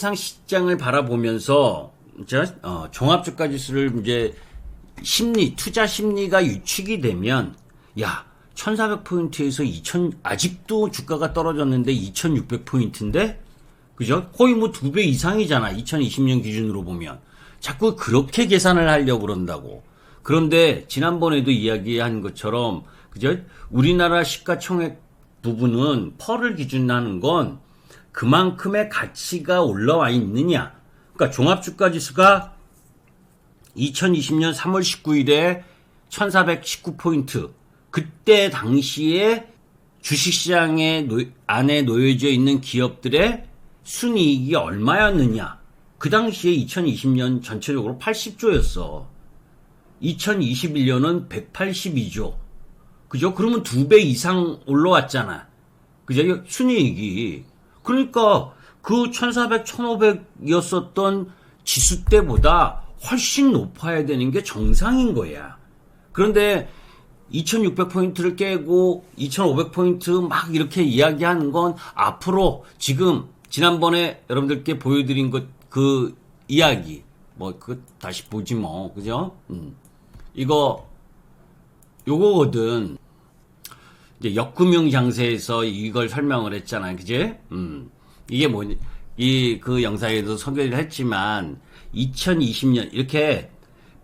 시장 시장을 바라보면서 종합주가 지수를 이제 투자 심리가 유축이 되면, 야, 1400포인트에서 아직도 주가가 떨어졌는데 2600포인트인데? 그죠? 거의 뭐 2배 이상이잖아. 2020년 기준으로 보면. 자꾸 그렇게 계산을 하려고 그런다고. 그런데 지난번에도 이야기한 것처럼, 그죠? 우리나라 시가총액 부분은 펄을 기준으로 하는 건 그만큼의 가치가 올라와 있느냐. 그러니까 종합주가지수가 2020년 3월 19일에 1419포인트. 그때 당시에 주식시장에 안에 놓여져 있는 기업들의 순이익이 얼마였느냐. 그 당시에 2020년 전체적으로 80조였어. 2021년은 182조. 그죠? 그러면 2배 이상 올라왔잖아. 그죠? 순이익이. 그러니까 그 1400, 1500이었었던 지수 때보다 훨씬 높아야 되는 게 정상인 거야. 그런데 2600포인트를 깨고 2500포인트 막 이렇게 이야기하는 건 앞으로 지금 지난번에 여러분들께 보여드린 그 이야기 다시 보지 뭐. 그죠? 요거거든. 이제 역금융 장세에서 이걸 설명을 했잖아요. 그지? 이게 그 영상에도 소개를 했지만 2020년 이렇게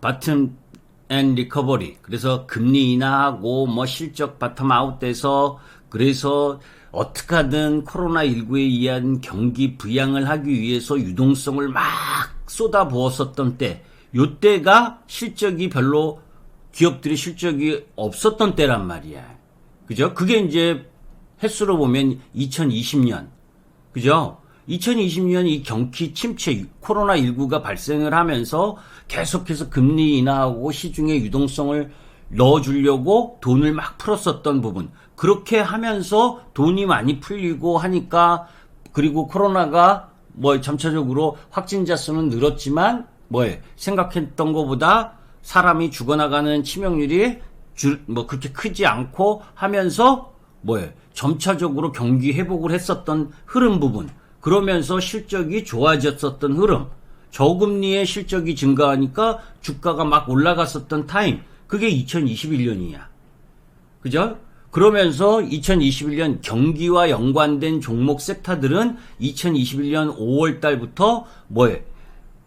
바텀 앤 리커버리, 그래서 금리 인하하고 실적 바텀 아웃돼서, 그래서 어떻게든 코로나19에 의한 경기 부양을 하기 위해서 유동성을 막 쏟아부었었던 때, 요때가 실적이 별로 기업들이 실적이 없었던 때란 말이야. 그죠? 그게 이제 횟수로 보면 2020년. 그죠? 2020년 이 경기 침체, 코로나19가 발생을 하면서 계속해서 금리 인하하고 시중에 유동성을 넣어주려고 돈을 막 풀었었던 부분. 그렇게 하면서 돈이 많이 풀리고 하니까, 그리고 코로나가 점차적으로 확진자 수는 늘었지만, 생각했던 것보다 사람이 죽어나가는 치명률이 그렇게 크지 않고 하면서, 점차적으로 경기 회복을 했었던 흐름 부분. 그러면서 실적이 좋아졌었던 흐름. 저금리의 실적이 증가하니까 주가가 막 올라갔었던 타임. 그게 2021년이야. 그죠? 그러면서 2021년 경기와 연관된 종목 섹터들은 2021년 5월 달부터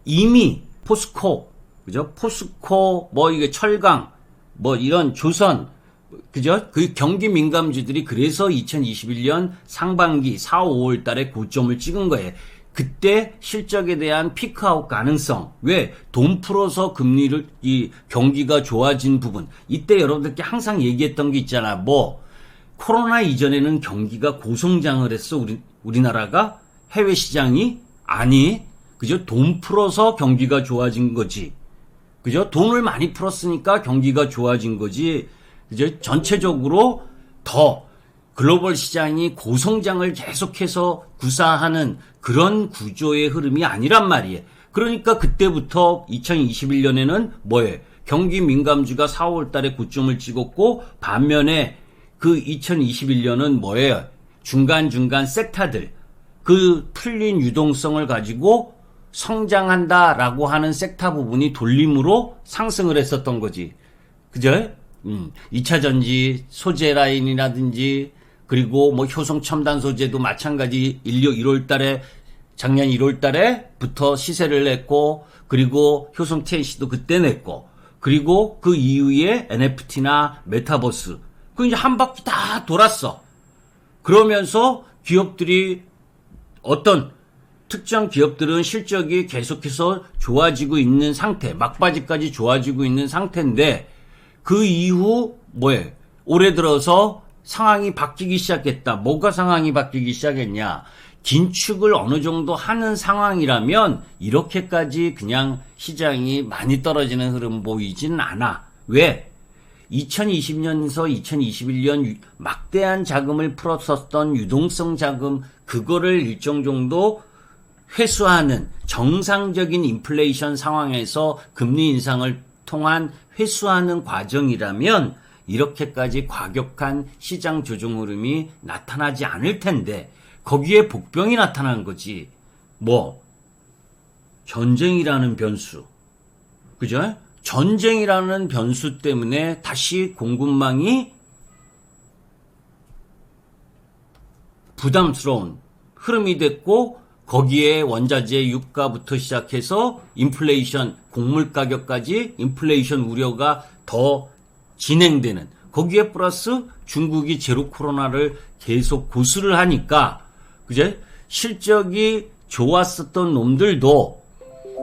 이미 포스코, 그죠? 포스코, 이게 철강, 이런 조선, 그죠? 그 경기 민감주들이 그래서 2021년 상반기 4, 5월 달에 고점을 찍은 거예요. 그때 실적에 대한 피크아웃 가능성. 왜? 돈 풀어서 이 경기가 좋아진 부분. 이때 여러분들께 항상 얘기했던 게 있잖아. 코로나 이전에는 경기가 고성장을 했어. 우리나라가? 해외 시장이? 아니. 그죠? 돈 풀어서 경기가 좋아진 거지. 그죠? 돈을 많이 풀었으니까 경기가 좋아진 거지. 그죠? 전체적으로 더 글로벌 시장이 고성장을 계속해서 구사하는 그런 구조의 흐름이 아니란 말이에요. 그러니까 그때부터 2021년에는 경기 민감주가 4월 달에 고점을 찍었고, 반면에 그 2021년은 중간중간 섹터들, 그 풀린 유동성을 가지고 성장한다라고 하는 섹터 부분이 돌림으로 상승을 했었던 거지. 그죠? 2차전지, 소재 라인이라든지, 그리고 효성 첨단 소재도 마찬가지 1월 달에, 작년 1월 달에부터 시세를 냈고, 그리고 효성 TNC도 그때 냈고, 그리고 그 이후에 NFT나 메타버스, 그 이제 한 바퀴 다 돌았어. 그러면서 기업들이 어떤 특정 기업들은 실적이 계속해서 좋아지고 있는 상태, 막바지까지 좋아지고 있는 상태인데, 그 이후 올해 들어서 상황이 바뀌기 시작했다. 뭐가 상황이 바뀌기 시작했냐? 긴축을 어느 정도 하는 상황이라면 이렇게까지 그냥 시장이 많이 떨어지는 흐름 보이진 않아. 왜? 2020년에서 2021년 막대한 자금을 풀었었던 유동성 자금, 그거를 일정 정도 회수하는 정상적인 인플레이션 상황에서 금리 인상을 통한 회수하는 과정이라면 이렇게까지 과격한 시장 조정 흐름이 나타나지 않을 텐데, 거기에 복병이 나타난 거지. 전쟁이라는 변수. 그죠? 전쟁이라는 변수 때문에 다시 공급망이 부담스러운 흐름이 됐고, 거기에 원자재 유가부터 시작해서 인플레이션, 곡물 가격까지 인플레이션 우려가 더 진행되는, 거기에 플러스 중국이 제로 코로나를 계속 고수를 하니까, 그제? 실적이 좋았었던 놈들도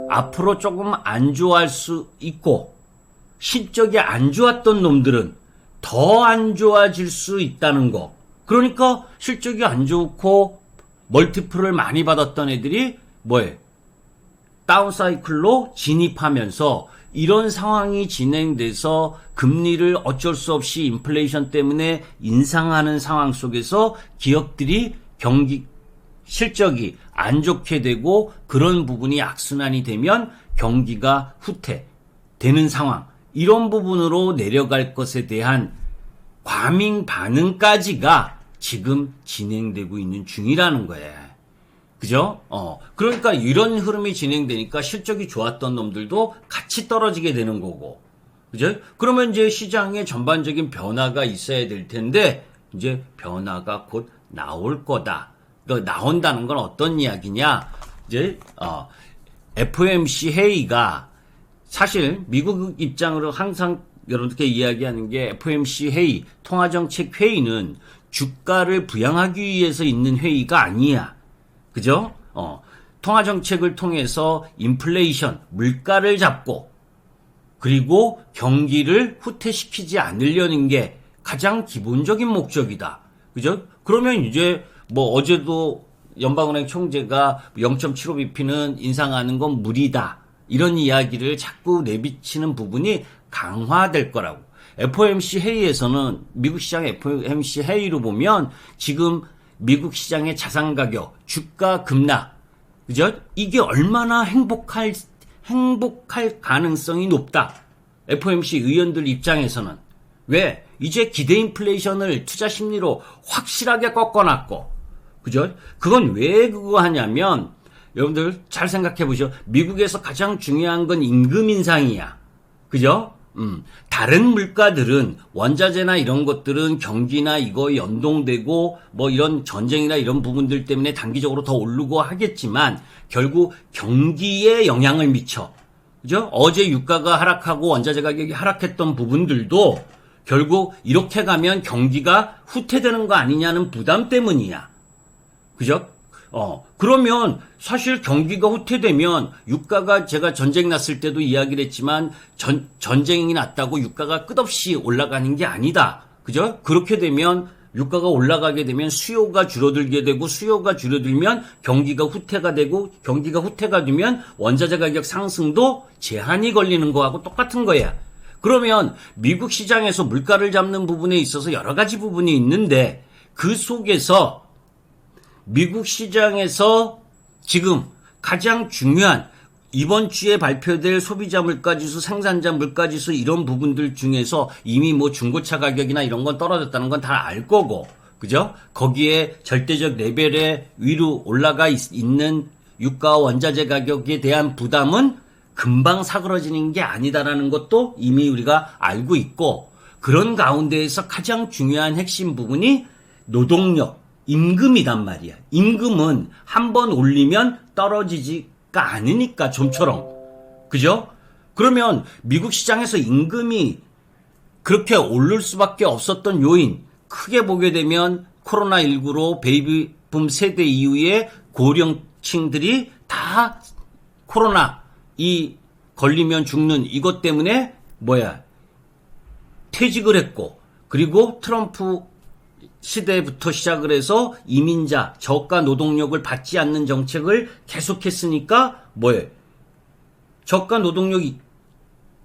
앞으로 조금 안 좋아할 수 있고, 실적이 안 좋았던 놈들은 더 안 좋아질 수 있다는 거. 그러니까 실적이 안 좋고 멀티플을 많이 받았던 애들이 뭐해? 다운사이클로 진입하면서 이런 상황이 진행돼서 금리를 어쩔 수 없이 인플레이션 때문에 인상하는 상황 속에서 기업들이 경기 실적이 안 좋게 되고 그런 부분이 악순환이 되면 경기가 후퇴되는 상황, 이런 부분으로 내려갈 것에 대한 과민 반응까지가 지금 진행되고 있는 중이라는 거예요. 그죠? 그러니까 이런 흐름이 진행되니까 실적이 좋았던 놈들도 같이 떨어지게 되는 거고. 그죠? 그러면 이제 시장에 전반적인 변화가 있어야 될 텐데, 이제 변화가 곧 나올 거다. 그러니까 나온다는 건 어떤 이야기냐? 이제, FOMC 회의가 사실 미국 입장으로 항상 여러분께 이야기하는 게 FOMC 회의, 통화정책 회의는 주가를 부양하기 위해서 있는 회의가 아니야. 그죠? 통화정책을 통해서 인플레이션, 물가를 잡고, 그리고 경기를 후퇴시키지 않으려는 게 가장 기본적인 목적이다. 그죠? 그러면 이제 뭐 어제도 연방은행 총재가 0.75bp는 인상하는 건 무리다. 이런 이야기를 자꾸 내비치는 부분이 강화될 거라고. FOMC 회의에서는, 미국 시장 FOMC 회의로 보면 지금 미국 시장의 자산 가격, 주가 급락, 그죠? 이게 얼마나 행복할 가능성이 높다. FOMC 의원들 입장에서는. 왜? 이제 기대 인플레이션을 투자 심리로 확실하게 꺾어놨고, 그죠? 그건 왜 그거 하냐면, 여러분들 잘 생각해 보시죠. 미국에서 가장 중요한 건 임금 인상이야. 그죠? 다른 물가들은, 원자재나 이런 것들은 경기나 이거 연동되고 뭐 이런 전쟁이나 이런 부분들 때문에 단기적으로 더 오르고 하겠지만 결국 경기에 영향을 미쳐. 그죠? 어제 유가가 하락하고 원자재 가격이 하락했던 부분들도 결국 이렇게 가면 경기가 후퇴되는 거 아니냐는 부담 때문이야. 그죠? 그러면 사실 경기가 후퇴되면 유가가, 제가 전쟁 났을 때도 이야기를 했지만 전쟁이 났다고 유가가 끝없이 올라가는 게 아니다. 그죠? 그렇게 되면 유가가 올라가게 되면 수요가 줄어들게 되고, 수요가 줄어들면 경기가 후퇴가 되고, 경기가 후퇴가 되면 원자재 가격 상승도 제한이 걸리는 거하고 똑같은 거야. 그러면 미국 시장에서 물가를 잡는 부분에 있어서 여러 가지 부분이 있는데, 그 속에서 미국 시장에서 지금 가장 중요한 이번 주에 발표될 소비자 물가지수, 생산자 물가지수 이런 부분들 중에서 이미 뭐 중고차 가격이나 이런 건 떨어졌다는 건 다 알 거고, 그죠? 거기에 절대적 레벨에 위로 올라가 있는 유가와 원자재 가격에 대한 부담은 금방 사그러지는 게 아니다라는 것도 이미 우리가 알고 있고, 그런 가운데에서 가장 중요한 핵심 부분이 노동력, 임금이단 말이야. 임금은 한번 올리면 떨어지지가 않으니까, 좀처럼. 그죠? 그러면 미국 시장에서 임금이 그렇게 오를 수밖에 없었던 요인, 크게 보게 되면 코로나19로 베이비붐 세대 이후에 고령층들이 다 코로나 걸리면 죽는 이것 때문에 퇴직을 했고, 그리고 트럼프 시대부터 시작을 해서 이민자, 저가 노동력을 받지 않는 정책을 계속했으니까 저가 노동력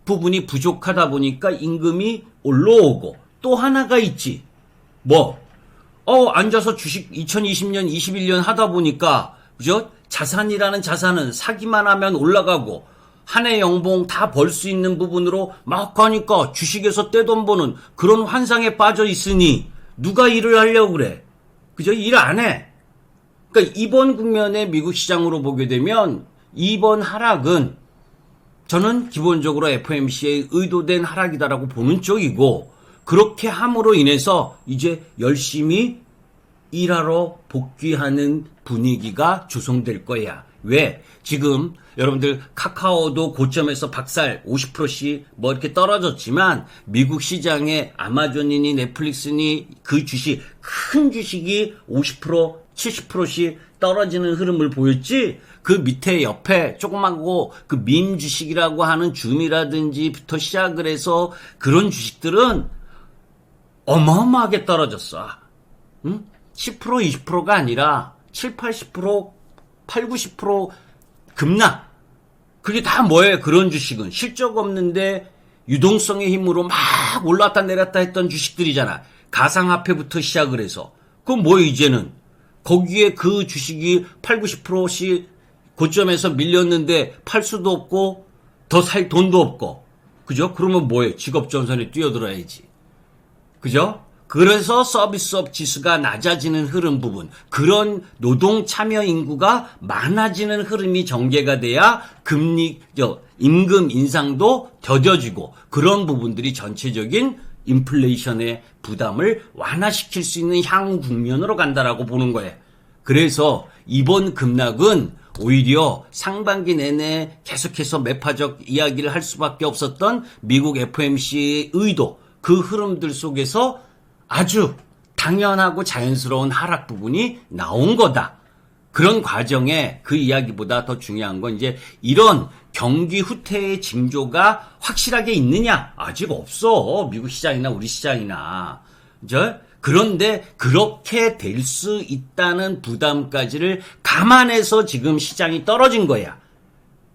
부분이 부족하다 보니까 임금이 올라오고, 또 하나가 있지. 앉아서 주식 2020년, 21년 하다 보니까, 그죠? 자산이라는 자산은 사기만 하면 올라가고, 한 해 연봉 다 벌 수 있는 부분으로 막 가니까 주식에서 떼돈 버는 그런 환상에 빠져 있으니, 누가 일을 하려고 그래? 그죠? 일 안 해. 그러니까 이번 국면의 미국 시장으로 보게 되면 이번 하락은 저는 기본적으로 FOMC의 의도된 하락이다라고 보는 쪽이고, 그렇게 함으로 인해서 이제 열심히 일하러 복귀하는 분위기가 조성될 거야. 왜? 지금 여러분들 카카오도 고점에서 박살 50%씩 뭐 이렇게 떨어졌지만 미국 시장에 아마존이니 넷플릭스니 그 주식, 큰 주식이 50%, 70%씩 떨어지는 흐름을 보였지? 그 밑에 옆에 조그맣고 그 밈 주식이라고 하는 줌이라든지부터 시작을 해서 그런 주식들은 어마어마하게 떨어졌어. 응? 10%, 20%가 아니라 7, 80%, 8, 90% 급락. 그게 다 뭐예요? 그런 주식은 실적 없는데 유동성의 힘으로 막 올랐다 내렸다 했던 주식들이잖아. 가상화폐부터 시작을 해서. 그럼 뭐예요 이제는? 거기에 그 주식이 8, 90%씩 고점에서 밀렸는데 팔 수도 없고 더 살 돈도 없고. 그죠? 그러면 뭐예요? 직업전선에 뛰어들어야지. 그죠? 그래서 서비스업 지수가 낮아지는 흐름 부분, 그런 노동 참여 인구가 많아지는 흐름이 전개가 돼야 임금 인상도 더뎌지고 그런 부분들이 전체적인 인플레이션의 부담을 완화시킬 수 있는 향후 국면으로 간다라고 보는 거예요. 그래서 이번 급락은 오히려 상반기 내내 계속해서 매파적 이야기를 할 수밖에 없었던 미국 FOMC의 의도, 그 흐름들 속에서 아주 당연하고 자연스러운 하락 부분이 나온 거다. 그런 과정에 그 이야기보다 더 중요한 건 이제 이런 경기 후퇴의 징조가 확실하게 있느냐? 아직 없어. 미국 시장이나 우리 시장이나. 그런데 그렇게 될 수 있다는 부담까지를 감안해서 지금 시장이 떨어진 거야.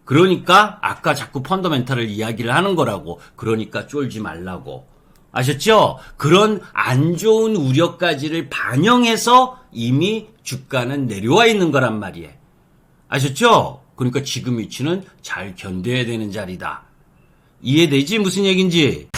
그러니까 아까 자꾸 펀더멘탈을 이야기를 하는 거라고. 그러니까 쫄지 말라고. 아셨죠? 그런 안 좋은 우려까지를 반영해서 이미 주가는 내려와 있는 거란 말이에요. 아셨죠? 그러니까 지금 위치는 잘 견뎌야 되는 자리다. 이해되지? 무슨 얘기인지?